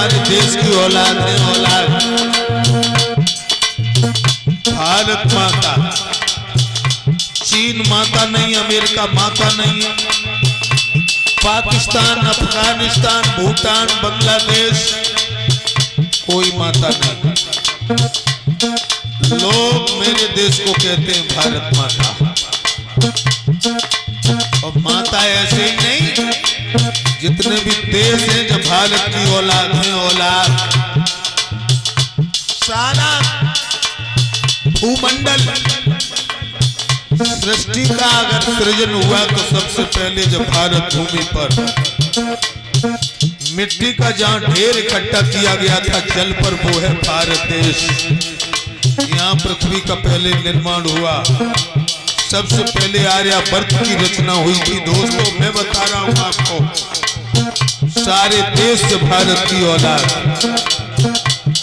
हमारे देश की औलाद है, औलाद। भारत माता, चीन माता नहीं, अमेरिका माता नहीं, पाकिस्तान, अफगानिस्तान, भूटान, बांग्लादेश कोई माता नहीं। लोग मेरे देश को कहते हैं भारत माता। और माता ऐसे ही नहीं, जितने भी देश हैं जो भारत की औलाद हैं, औलाद, सारा भूमंडल सृष्टि का अगर सृजन हुआ तो सबसे पहले जब भारत भूमि पर मिट्टी का जहां ढेर इकट्ठा किया गया था जल पर, वो है भारत देश। यहाँ पृथ्वी का पहले निर्माण हुआ, सबसे पहले आर्यभट्ट की रचना हुई थी। दोस्तों मैं बता रहा हूँ आपको, सारे देश से भारत की औलाद,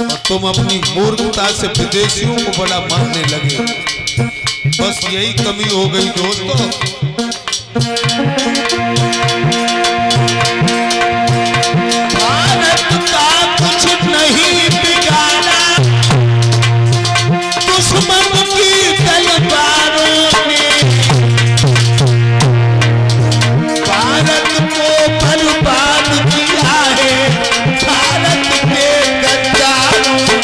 और तुम अपनी मूर्खता से विदेशियों को बड़ा मानने लगे। बस यही कमी हो गई दोस्तों। भारत का कुछ नहीं बिगाड़ा दुश्मन की तलवारों ने, भारत को बर्बाद किया है भारत के गद्दारों ने।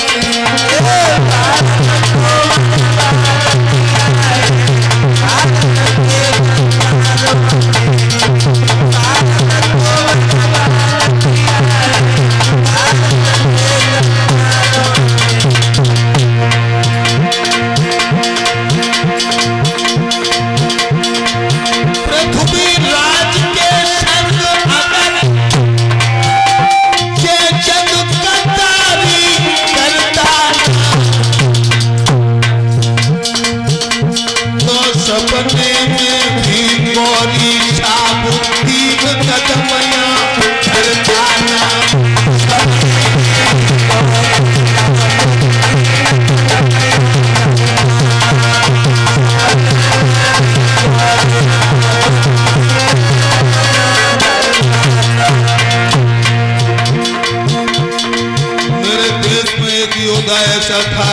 ऐसा था,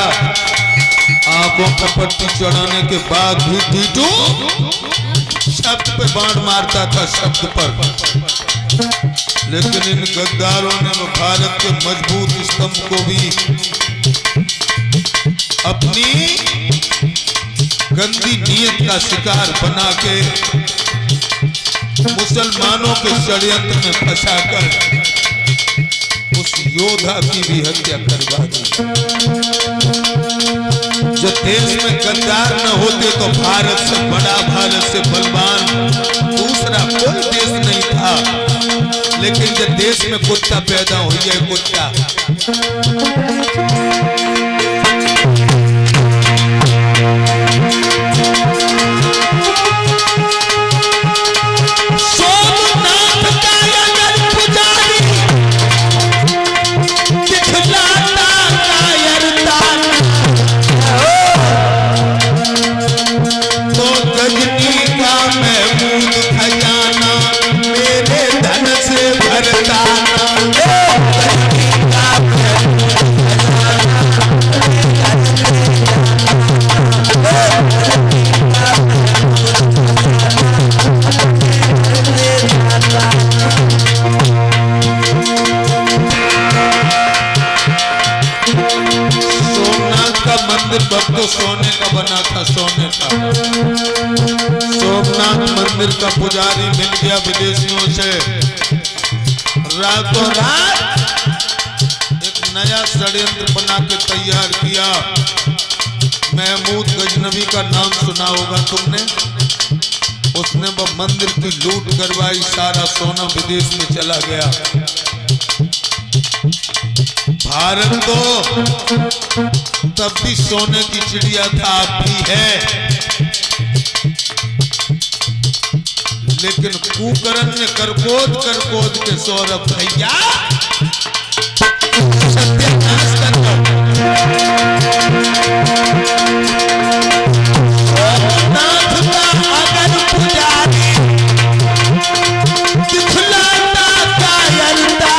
आंखों पर पट्टी चढ़ाने के बाद भी टीटू शब्द पे बाण मारता था, शब्द पर। लेकिन इन गद्दारों ने भारत के मजबूत स्तंभ को भी अपनी गंदी नीयत का शिकार बना के मुसलमानों के षड्यंत्र में फंसाकर उस योद्धा की भी हत्या करवा दी। जो देश में गद्दार न होते तो भारत से बड़ा, भारत से बलवान दूसरा कोई देश नहीं था। लेकिन जब देश में कुत्ता पैदा हो जाए, कुत्ता, तो सोने का बना था, सोने का। सोमनाथ मंदिर का पुजारी मिल गया विदेशियों से, रातों रात एक नया षड्यंत्र बना के तैयार किया। महमूद गजनवी का नाम सुना होगा तुमने। उसने वो मंदिर की लूट करवाई, सारा सोना विदेश में चला गया। भारत तो तब भी सोने की चिड़िया था, अब भी है। लेकिन कुकर्म ने करकोद करकोद के सौरभ भैया सत्यानाश कर दो। सोमनाथ का अगर पुजारी दिखलाता कायरता,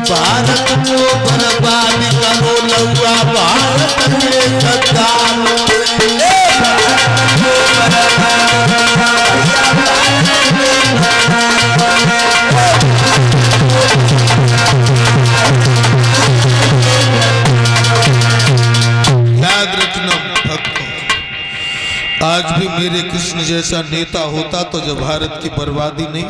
भारत को बर्बाद करो लौआ भारत के गद्दारों याद रखना भक्तों, आज भी मेरे कृष्ण जैसा नेता होता तो जब भारत की बर्बादी नहीं